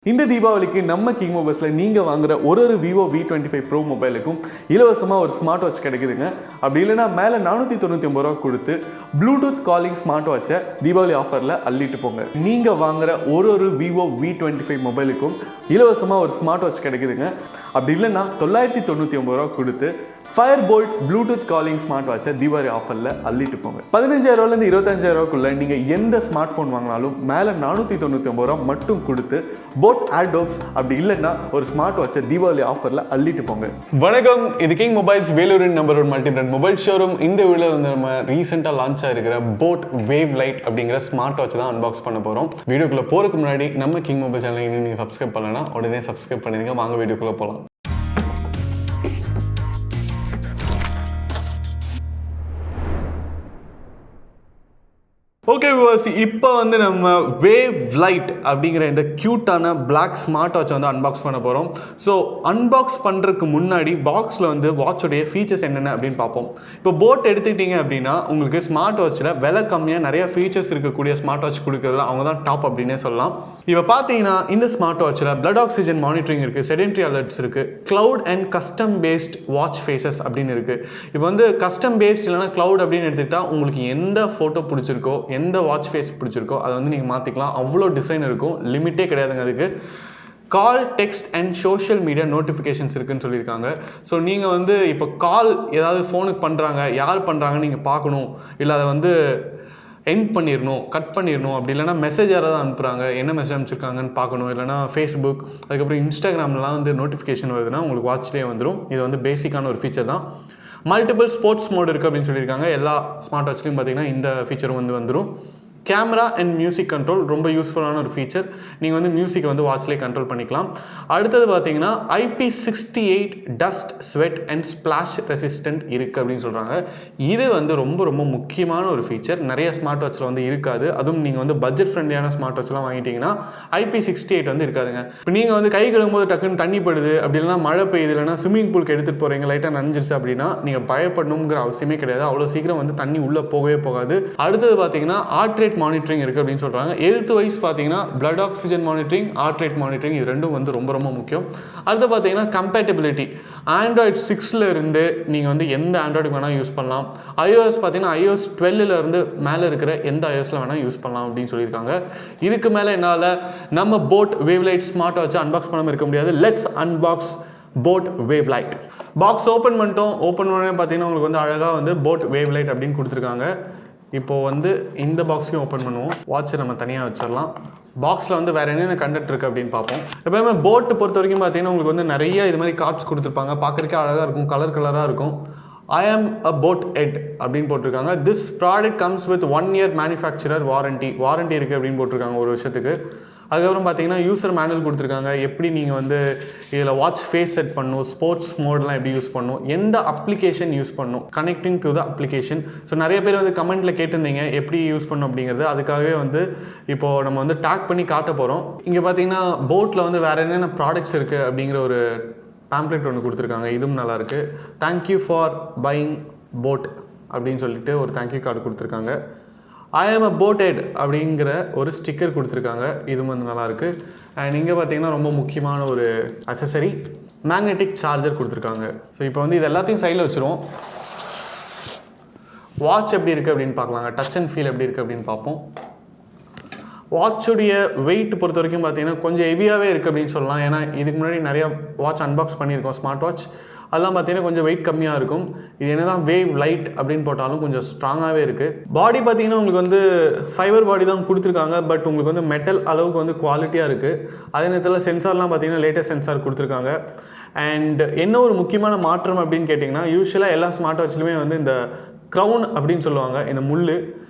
இந்த தீபாவளிக்கு நம்ம கிங் மொபைல்ஸில் நீங்கள் வாங்குற ஒரு விவோ V25 ப்ரோ மொபைலுக்கும் இலவசமாக ஒரு ஸ்மார்ட் வாட்ச் கிடைக்குதுங்க. அப்படி இல்லைனா மேலே 499 ரூபா கொடுத்து ப்ளூடூத் காலிங் ஸ்மார்ட் வாட்சை தீபாவளி ஆஃபரில் அள்ளிட்டு போங்க. நீங்கள் வாங்குற ஒரு விவோ V25 மொபைலுக்கும் இலவசமாக ஒரு ஸ்மார்ட் வாட்ச் கிடைக்குதுங்க. அப்படி இல்லைன்னா 999 ரூபா கொடுத்து ஃபயர்போல்ட் ப்ளூடூத் காலிங் ஸ்மார்ட் வாட்சை தீபாவளி ஆஃபரில் அள்ளிட்டு போங்க. 15,000 25,000 ரூபாய்க்குள்ள நீங்கள் எந்த ஸ்மார்ட் ஃபோன் வாங்கினாலும் மேலே 499 ரூபா மட்டும் கொடுத்து போட் ஆடோப்ஸ் அப்படி இல்லைன்னா ஒரு ஸ்மார்ட் வாட்சை தீபாவளி ஆஃபரில் அள்ளிட்டு போங்க. வணக்கம், இது கிங் மொபைல்ஸ் வேலூரின் number 1 multi brand mobile showroom. இந்த வீடியோவில் வந்து நம்ம ரீசெண்டாக லான்ச் ஆகிருக்கிற போட் வேவ் லைட் அப்படிங்கிற ஸ்மார்ட் வாட்ச் தான் அன்பாக்ஸ் பண்ண போகிறோம். வீடியோக்குள்ளே போகிறதுக்கு முன்னாடி நம்ம கிங் மொபைல் சேனலை இன்னும் நீங்கள் சப்ஸ்கிரைப் பண்ணலைன்னா உடனே சப்ஸ்கிரைப் பண்ணிடுங்க. வாங்க வீடியோக்குள்ளே போகலாம். ஓகே வியூவர்ஸ், இப்போ வந்து நம்ம வேவ் லைட் அப்படிங்கிற இந்த க்யூட்டான பிளாக் ஸ்மார்ட் வாட்சை வந்து அன்பாக்ஸ் பண்ண போகிறோம். ஸோ அன்பாக்ஸ் பண்ணுறதுக்கு முன்னாடி பாக்ஸில் வந்து வாட்சோடைய ஃபீச்சர்ஸ் என்னென்ன அப்படின்னு பார்ப்போம். இப்போ போட் எடுத்துக்கிட்டிங்க அப்படின்னா உங்களுக்கு ஸ்மார்ட் வாட்சில் விலை கம்மியாக நிறைய ஃபீச்சர்ஸ் இருக்கக்கூடிய ஸ்மார்ட் வாட்ச் கொடுக்குறதுல அவங்க தான் டாப் அப்படின்னே சொல்லலாம். இப்போ பார்த்தீங்கன்னா இந்த ஸ்மார்ட் வாட்சில் பிளட் ஆக்சிஜன் மானிட்டரிங் இருக்குது, செடென்ட்ரி அலர்ட்ஸ் இருக்குது, cloud and custom based watch faces அப்படின்னு இருக்குது. இப்போ வந்து கஸ்டம் பேஸ்ட் இல்லைனா க்ளவுட் அப்படின்னு எடுத்துக்கிட்டால் உங்களுக்கு எந்த ஃபோட்டோ பிடிச்சிருக்கோ எந்த வாட்ச் ஃபேஸ் பிடிச்சிருக்கோ அதை வந்து நீங்கள் மாற்றிக்கலாம். அவ்வளோ டிசைன் இருக்கும், லிமிட்டே கிடையாதுங்க. அதுக்கு call, text and social media notifications இருக்குதுன்னு சொல்லியிருக்காங்க. ஸோ நீங்கள் வந்து இப்போ கால் ஏதாவது ஃபோனுக்கு பண்ணுறாங்க, யார் பண்ணுறாங்கன்னு நீங்கள் பார்க்கணும், இல்லை அதை வந்து எண்ட் பண்ணிடணும், கட் பண்ணிடணும், அப்படி இல்லைனா மெசேஜ் யாராவது அனுப்புகிறாங்க, என்ன மெசேஜ் அனுப்பிச்சிருக்காங்கன்னு பார்க்கணும், இல்லைனா ஃபேஸ்புக் அதுக்கப்புறம் இன்ஸ்டாகிராம்லாம் வந்து நோட்டிஃபிகேஷன் வருதுன்னா உங்களுக்கு வாட்ச்லேயே வந்துடும். இது வந்து பேசிக்கான ஒரு ஃபீச்சர் தான். மல்டிபிள் ஸ்போர்ட்ஸ் மோட் இருக்குது அப்படின்னு சொல்லியிருக்காங்க. எல்லா ஸ்மார்ட் வாட்ச்லையும் பார்த்தீங்கன்னா இந்த ஃபீச்சரும் வந்து வந்துடும். கேமரா அண்ட் மியூசிக் கண்ட்ரோல் ரொம்ப யூஸ்ஃபுல்லான ஒரு ஃபீச்சர். நீங்கள் வந்து மியூசிக்கை வந்து வாட்ச்லேயே கண்ட்ரோல் பண்ணிக்கலாம். அடுத்தது பார்த்தீங்கன்னா IP68 dust, sweat and splash resistant இருக்குது அப்படின்னு சொல்கிறாங்க. இது வந்து ரொம்ப ரொம்ப முக்கியமான ஒரு ஃபீச்சர். நிறைய ஸ்மார்ட் வாட்சில் வந்து இருக்காது. அதுவும் நீங்கள் வந்து பட்ஜெட் ஃப்ரெண்ட்லியான ஸ்மார்ட் வாட்ச்லாம் வாங்கிட்டீங்கன்னா IP68 வந்து இருக்காதுங்க. இப்போ நீங்கள் வந்து கை கழுவும்போது டக்குன்னு தண்ணி படுது, அப்படி இல்லைனா மழை பெய்யுது, இல்லைனா ஸ்விம்மிங் பூலுக்கு எடுத்துகிட்டு போகிறீங்க, லைட்டாக நனைஞ்சிருச்சு அப்படின்னா நீங்கள் பயப்படணுங்கிற அவசியமே கிடையாது. அவ்வளோ சீக்கிரம் வந்து தண்ணி உள்ளே போகவே போகாது. அடுத்தது பார்த்தீங்கன்னா ஹார்ட் ரேட் மானிட்டரிங் இருக்குது அப்படின்னு சொல்கிறாங்க. ஹெல்த் வைஸ் பார்த்தீங்கன்னா blood oxygen monitoring, heart rate monitoring, இது ரெண்டும் வந்து ரொம்ப ரொம்ப முக்கியம். அடுத்து பார்த்தீங்கன்னா கம்பேட்டபிலிட்டி. ஆண்ட்ராய்டு 6 இருந்து நீங்கள் வந்து எந்த ஆண்ட்ராய்டு வேணால் யூஸ் பண்ணலாம். iOS பார்த்தீங்கன்னா iOS 12 இருந்து மேலே இருக்கிற எந்த iOSல வேணால் யூஸ் பண்ணலாம் அப்படின்னு சொல்லியிருக்காங்க. இதுக்கு மேலே என்னால் நம்ம boat wave light smart watch unbox பண்ணாமல் இருக்க முடியாது. Let's unbox boat wave light. Box open பண்ணிட்டோம். ஓப்பன் பண்ணே பார்த்தீங்கன்னா உங்களுக்கு வந்து அழகாக வந்து போட் வேவ் லைட் அப்படின்னு கொடுத்துருக்காங்க. இப்போது வந்து இந்த பாக்ஸையும் ஓப்பன் பண்ணுவோம். வாட்சை நம்ம தனியாக வச்சிடலாம். பாக்ஸில் வந்து வேறு என்னென்ன கண்டென்ட் இருக்குது அப்படின்னு பார்ப்போம். எப்போயுமே போட்டு பொறுத்த வரைக்கும் பார்த்தீங்கன்னா உங்களுக்கு வந்து நிறைய இது மாதிரி கார்ட்ஸ் கொடுத்துருப்பாங்க. பார்க்குறதுக்கே அழகாக இருக்கும், கலர் கலராக இருக்கும். I am a boat head அப்படின்னு போட்டிருக்காங்க. This product comes with 1 year manufacturer warranty இருக்குது அப்படின்னு போட்டிருக்காங்க, ஒரு வருஷத்துக்கு. அதுக்கப்புறம் பார்த்தீங்கன்னா யூசர் மேனுவல் கொடுத்துருக்காங்க. எப்படி நீங்கள் வந்து இதில் வாட்ச் ஃபேஸ் செட் பண்ணணும், ஸ்போர்ட்ஸ் மோட்லாம் எப்படி யூஸ் பண்ணணும், எந்த அப்ளிகேஷன் யூஸ் பண்ணணும், connecting to the application. So நிறைய பேர் வந்து கமெண்ட்டில் கேட்டிருந்தீங்க எப்படி யூஸ் பண்ணணும் அப்படிங்கிறது. அதுக்காகவே வந்து இப்போது நம்ம வந்து டேக் பண்ணி காட்ட போகிறோம். இங்கே பார்த்தீங்கன்னா போட்டில் வந்து வேறு என்னென்ன ப்ராடக்ட்ஸ் இருக்குது அப்படிங்கிற ஒரு பேம்ப்ளெட் ஒன்று கொடுத்துருக்காங்க. இதுவும் நல்லாயிருக்கு. தேங்க்யூ ஃபார் பையிங் போட் அப்படின்னு சொல்லிட்டு ஒரு தேங்க்யூ கார்டு கொடுத்துருக்காங்க. I am a boat head அப்படிங்கிற ஒரு ஸ்டிக்கர் கொடுத்துருக்காங்க. இதுவும் வந்து நல்லாயிருக்கு. அண்ட் இங்கே பார்த்தீங்கன்னா ரொம்ப முக்கியமான ஒரு அக்சசரி, மேக்னெட்டிக் சார்ஜர் கொடுத்துருக்காங்க. ஸோ இப்போ வந்து இது எல்லாத்தையும் சைடில் வச்சுருவோம். வாட்ச் எப்படி இருக்குது அப்படின்னு பார்க்கலாங்க. டச் அண்ட் ஃபீல் எப்படி இருக்குது அப்படின்னு பார்ப்போம். வாட்சுடைய வெயிட் பொறுத்த வரைக்கும் பார்த்தீங்கன்னா கொஞ்சம் ஹெவியாகவே இருக்குது அப்படின்னு சொல்லலாம். ஏன்னா இதுக்கு முன்னாடி நிறையா வாட்ச் அன்பாக்ஸ் பண்ணியிருக்கோம், ஸ்மார்ட் வாட்ச். அதெல்லாம் பார்த்தீங்கன்னா கொஞ்சம் வெயிட் கம்மியாக இருக்கும். இது என்ன தான் வேவ் லைட் அப்படின்னு போட்டாலும் கொஞ்சம் ஸ்ட்ராங்காகவே இருக்குது. பாடி பார்த்தீங்கன்னா உங்களுக்கு வந்து ஃபைபர் பாடி தான் கொடுத்துருக்காங்க. பட் உங்களுக்கு வந்து மெட்டல் அளவுக்கு வந்து குவாலிட்டியாக இருக்குது. அதே நேரத்தில் சென்சார்லாம் பார்த்தீங்கன்னா லேட்டஸ்ட் சென்சார் கொடுத்துருக்காங்க. அண்ட் என்ன ஒரு முக்கியமான மாற்றம் அப்படின்னு கேட்டிங்கன்னா, யூஸ்வலாக எல்லா ஸ்மார்ட் வாட்ச்லையுமே வந்து இந்த க்ரௌன் அப்படின்னு சொல்லுவாங்க, இந்த முள்,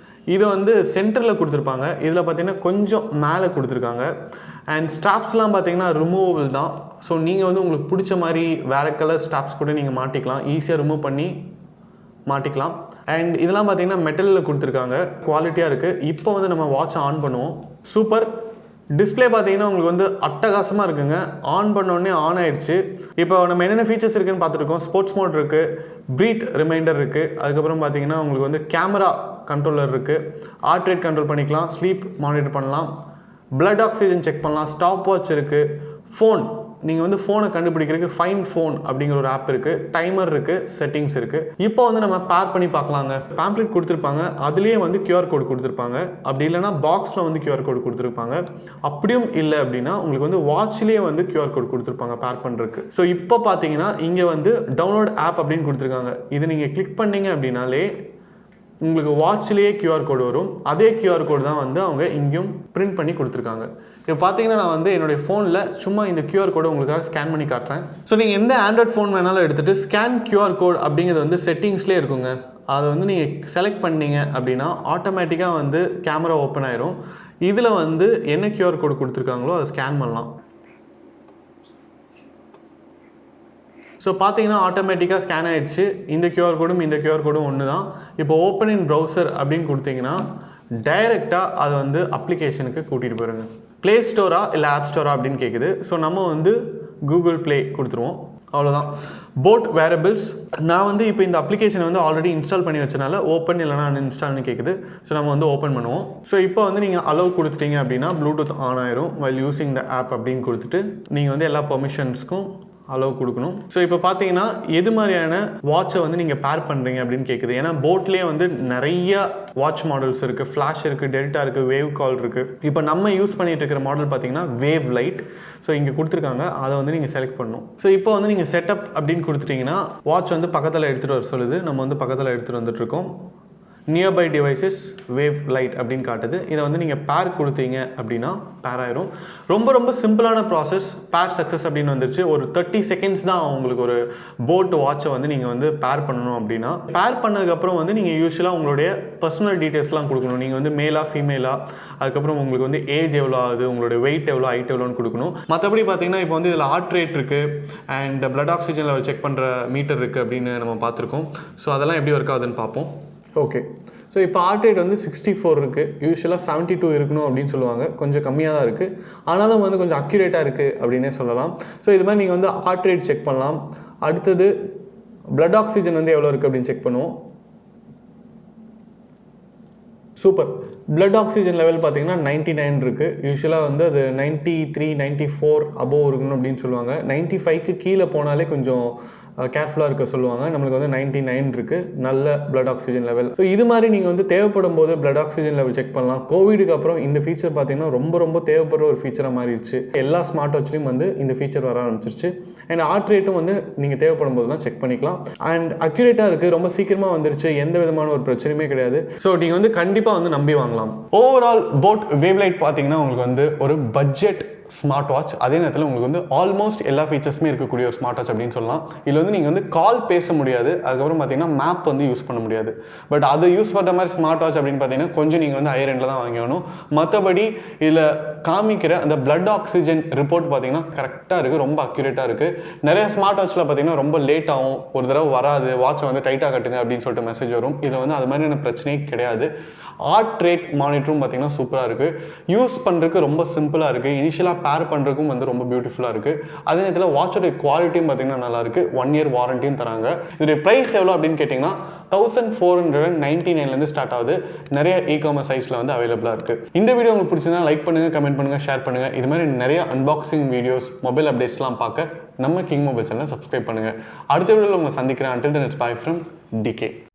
இதை வந்து சென்டரில் கொடுத்துருப்பாங்க. இதில் பார்த்தீங்கன்னா கொஞ்சம் மேலே கொடுத்துருக்காங்க. அண்ட் ஸ்ட்ராப்ஸ்லாம் பார்த்தீங்கன்னா ரிமூவபிள் தான். ஸோ நீங்கள் வந்து உங்களுக்கு பிடிச்ச மாதிரி வேறு கலர் ஸ்ட்ராப்ஸ் கூட நீங்கள் மாட்டிக்கலாம், ஈஸியாக ரிமூவ் பண்ணி மாட்டிக்கலாம். அண்ட் இதெல்லாம் பார்த்தீங்கன்னா மெட்டலில் கொடுத்துருக்காங்க, குவாலிட்டியாக இருக்குது. இப்போ வந்து நம்ம வாட்சை ஆன் பண்ணுவோம். சூப்பர். டிஸ்பிளே பார்த்தீங்கன்னா உங்களுக்கு வந்து அட்டகாசமாக இருக்குங்க. ஆன் பண்ணோடனே ஆன் ஆகிடுச்சு. இப்போ நம்ம என்னென்ன ஃபீச்சர்ஸ் இருக்குதுன்னு பார்த்துருக்கோம். ஸ்போர்ட்ஸ் மோட் இருக்குது, ப்ரீத் ரிமைண்டர் இருக்குது, அதுக்கப்புறம் பார்த்தீங்கன்னா உங்களுக்கு வந்து கேமரா கண்ட்ரோலர் இருக்குது, ஹார்ட் ரேட் கண்ட்ரோல் பண்ணிக்கலாம், ஸ்லீப் மானிட்டர் பண்ணலாம், பிளட் ஆக்சிஜன் செக் பண்ணலாம், ஸ்டாப் வாட்ச் இருக்குது, ஃபோன் நீங்கள் வந்து ஃபோனை கண்டுபிடிக்கிறதுக்கு ஃபைண்ட் ஃபோன் அப்படிங்கிற ஒரு ஆப் இருக்குது, டைமர் இருக்குது, செட்டிங்ஸ் இருக்குது. இப்போ வந்து நம்ம பேர் பண்ணி பார்க்கலாங்க. பேம்ப்ளெட் கொடுத்துருப்பாங்க, அதுலேயே வந்து QR கோட் கொடுத்துருப்பாங்க. அப்படி இல்லைனா பாக்ஸில் வந்து QR கோட் கொடுத்துருப்பாங்க. அப்படியும் இல்லை அப்படின்னா உங்களுக்கு வந்து வாட்ச்லேயே வந்து QR கோட் கொடுத்துருப்பாங்க பேர் பண்ணுறதுக்கு. ஸோ இப்போ பார்த்தீங்கன்னா இங்கே வந்து டவுன்லோட் ஆப் அப்படின்னு கொடுத்துருக்காங்க. இது நீங்கள் கிளிக் பண்ணீங்க அப்படின்னாலே உங்களுக்கு வாட்ச்லேயே QR கோடு வரும். அதே QR கோடு தான் வந்து அவங்க இங்கேயும் பிரிண்ட் பண்ணி கொடுத்துருக்காங்க. இப்போ பார்த்தீங்கன்னா நான் வந்து என்னுடைய ஃபோனில் சும்மா இந்த QR கோடை உங்களுக்காக ஸ்கேன் பண்ணி காட்டுறேன். ஸோ நீங்கள் எந்த ஆண்ட்ராய்ட் ஃபோன் வேணாலும் எடுத்துகிட்டு ஸ்கேன் QR கோட் அப்படிங்கிறது வந்து செட்டிங்ஸ்லேயே இருக்குங்க. அதை வந்து நீங்கள் செலக்ட் பண்ணீங்க அப்படின்னா ஆட்டோமேட்டிக்காக வந்து கேமரா ஓப்பன் ஆயிரும். இதில் வந்து என்ன QR கோடு கொடுத்துருக்காங்களோ அதை ஸ்கேன் பண்ணலாம். ஸோ பார்த்தீங்கன்னா ஆட்டோமேட்டிக்காக ஸ்கேன் ஆகிடுச்சு. இந்த QR கோடும் இந்த QR கோடும் ஒன்று தான். இப்போ ஓப்பன் இன் ப்ரௌசர் அப்படின்னு கொடுத்தீங்கன்னா டைரெக்டாக அது வந்து அப்ளிகேஷனுக்கு கூட்டிகிட்டு போயிருங்க. ப்ளே ஸ்டோரா இல்லை ஆப் ஸ்டோரா அப்படின்னு கேட்குது. ஸோ நம்ம வந்து கூகுள் ப்ளே கொடுத்துருவோம். அவ்வளோதான். போட் வேரபிள்ஸ் நான் வந்து இப்போ இந்த அப்ளிகேஷனை வந்து ஆல்ரெடி இன்ஸ்டால் பண்ணி வச்சனால ஓப்பன் இல்லைனா அன்இன்ஸ்டால்னு கேட்குது. ஸோ நம்ம வந்து ஓப்பன் பண்ணுவோம். ஸோ இப்போ வந்து நீங்கள் அலோவ் கொடுத்துட்டீங்க அப்படின்னா ப்ளூடூத் ஆன் ஆயிரும். வைல் யூஸிங் த ஆப் அப்படின்னு கொடுத்துட்டு நீங்கள் வந்து எல்லா பெர்மிஷன்ஸ்க்கும் அலோவ் கொடுக்கணும். ஸோ இப்போ பார்த்தீங்கன்னா எது மாதிரியான வாட்சை வந்து நீங்கள் பேர் பண்ணுறீங்க அப்படின்னு கேட்குது. ஏன்னா போட்லேயே வந்து நிறைய வாட்ச் மாடல்ஸ் இருக்குது, ஃப்ளாஷ் இருக்குது, டெல்டா இருக்குது, வேவ் கால் இருக்குது. இப்போ நம்ம யூஸ் பண்ணிட்டு இருக்கிற மாடல் பார்த்தீங்கன்னா வேவ் லைட். ஸோ இங்கே கொடுத்துருக்காங்க, அதை வந்து நீங்கள் செலக்ட் பண்ணணும். ஸோ இப்போ வந்து நீங்கள் செட்டப் அப்படின்னு கொடுத்துட்டிங்கன்னா வாட்ச் வந்து பக்கத்தில் எடுத்துகிட்டு வர சொல்லுது. நம்ம வந்து பக்கத்தில் எடுத்துகிட்டு வந்துட்டுருக்கோம். நியர்பை டிவைசஸ் வேவ் லைட் அப்படின்னு காட்டுது. இதை வந்து நீங்கள் பேர் கொடுத்தீங்க அப்படின்னா பேர் ஆயிரும். ரொம்ப சிம்பிளான ப்ராசஸ். பேர் சக்ஸஸ் அப்படின்னு வந்துருச்சு. ஒரு 30 செகண்ட்ஸ் தான் உங்களுக்கு ஒரு போட் வாட்சை வந்து நீங்கள் வந்து பேர் பண்ணணும். அப்படின்னா பேர் பண்ணதுக்கப்புறம் வந்து நீங்கள் யூஸ்வலாக உங்களுடைய பர்சனல் டீட்டெயில்ஸ்லாம் கொடுக்கணும். நீங்கள் வந்து மேலா ஃபீமேலா, அதுக்கப்புறம் உங்களுக்கு வந்து ஏஜ் எவ்வளோ ஆகுது, உங்களுடைய வெயிட் எவ்வளோ, ஹைட் எவ்வளோன்னு கொடுக்கணும். மற்றபடி பார்த்தீங்கன்னா இப்போ வந்து இதில் ஹார்ட் ரேட் இருக்குது and blood oxygen level check பண்ணுற மீட்டர் இருக்குது அப்படின்னு நம்ம பார்த்துருக்கோம். ஸோ அதெல்லாம் எப்படி ஒர்க் ஆகுதுன்னு பார்ப்போம். ஓகே, ஸோ இப்போ ஹார்ட் ரேட் வந்து 64 இருக்குது. யூஸ்வலாக 72 இருக்கணும் அப்படின்னு சொல்லுவாங்க. கொஞ்சம் கம்மியாக தான் இருக்குது, ஆனாலும் வந்து கொஞ்சம் அக்யூரேட்டாக இருக்குது அப்படின்னே சொல்லலாம். ஸோ இது மாதிரி நீங்கள் வந்து ஹார்ட் ரேட் செக் பண்ணலாம். அடுத்தது பிளட் ஆக்சிஜன் வந்து எவ்வளோ இருக்குது அப்படின்னு செக் பண்ணுவோம். சூப்பர். பிளட் ஆக்சிஜன் லெவல் பார்த்தீங்கன்னா 99 இருக்குது. யூஸ்வலாக வந்து அது 93, 94 அபோவ் இருக்கணும் அப்படின்னு சொல்லுவாங்க. 95க்கு கீழே போனாலே கொஞ்சம் கேர்ஃபுல்லாக இருக்க சொல்லுவாங்க. நம்மளுக்கு வந்து 99 இருக்குது, நல்ல பிளட் ஆக்சிஜன் லெவல். ஸோ இது மாதிரி நீங்கள் வந்து தேவைப்படும் போது பிளட் ஆக்சிஜன் லெவல் செக் பண்ணலாம். கோவிடுக்கு அப்புறம் இந்த ஃபீச்சர் பார்த்தீங்கன்னா ரொம்ப தேவைப்படுற ஒரு ஃபீச்சராக மாறிடுச்சு. எல்லா ஸ்மார்ட் வாட்ச்லையும் வந்து இந்த ஃபீச்சர் வர ஆரம்பிச்சிருச்சு. அண்ட் ஹார்ட் ரேட்டும் வந்து நீங்கள் தேவைப்படும் போது தான் செக் பண்ணிக்கலாம். அண்ட் அக்யூரேட்டாக இருக்குது, ரொம்ப சீக்கிரமாக வந்துருச்சு, எந்த விதமான ஒரு பிரச்சனையுமே கிடையாது. ஸோ நீங்கள் வந்து கண்டிப்பாக வந்து நம்பி வாங்கலாம். ஓவரால் போட் வேவ் லைட் பார்த்தீங்கன்னா உங்களுக்கு வந்து ஒரு பட்ஜெட் ஸ்மார்ட் வாட்ச். அதே நேரத்தில் உங்களுக்கு வந்து ஆல்மோஸ்ட் எல்லா ஃபீச்சர்ஸுமே இருக்கக்கூடிய ஒரு ஸ்மார்ட் வாட்ச் அப்படின்னு சொல்லலாம். இதில் வந்து நீங்கள் வந்து கால் பேச முடியாது, அதுக்கப்புறம் பார்த்தீங்கன்னா மேப் வந்து யூஸ் பண்ண முடியாது. பட் அது யூஸ் பண்ணுற மாதிரி ஸ்மார்ட் வாட்ச் அப்படின்னு பார்த்தீங்கன்னா கொஞ்சம் நீங்கள் வந்து ஹையர் எண்டில் தான் வாங்கணும். மற்றபடி இதில் காமிக்கிற அந்த பிளட் ஆக்சிஜன் ரிப்போர்ட் பார்த்தீங்கன்னா கரெக்டாக இருக்குது, ரொம்ப அக்யூரேட்டாக இருக்குது. நிறைய ஸ்மார்ட் வாட்சில் பார்த்தீங்கன்னா ரொம்ப லேட் ஆகும், ஒரு தடவை வராது, வாட்சை வந்து டைட்டாக கட்டுங்க அப்படின்னு சொல்லிட்டு மெசேஜ் வரும். இதில் வந்து அது மாதிரியான பிரச்சனையே கிடையாது. ஹார்ட் ரேட் மானிட்டரும் பார்த்தீங்கன்னா சூப்பராக இருக்குது. யூஸ் பண்ணுறதுக்கு ரொம்ப சிம்பிளாக இருக்குது. இனிஷியலாக பேர் பண்ணுறதுக்கும் வந்து ரொம்ப பியூட்டிஃபுல்லாக இருக்குது. அதே நேரத்தில் வாட்சோடைய குவாலிட்டியும் பார்த்தீங்கன்னா நல்லாயிருக்கு. 1 இயர் வாரண்டியும் தராங்க. இதோடைய ப்ரைஸ் எவ்வளோ அப்படின்னு கேட்டிங்கன்னா 1499 ஸ்டார்ட் ஆகுது. நிறைய இ-காமர்ஸ் சைட்ஸில் வந்து அவைலபிளாக இருக்குது. இந்த வீடியோ உங்களுக்கு பிடிச்சிருந்தா லைக் பண்ணுங்கள், கமெண்ட் பண்ணுங்கள், ஷேர் பண்ணுங்கள். இது மாதிரி நிறைய அன்பாக்சிங் வீடியோஸ், மொபைல் அப்டேட்ஸ்லாம் பார்க்க நம்ம கிங் மொபைல் சேனலை சப்ஸ்கிரைப் பண்ணுங்கள். அடுத்த வீடியோவில் உங்களை சந்திக்கிறேன். Until then, it's bye from DK.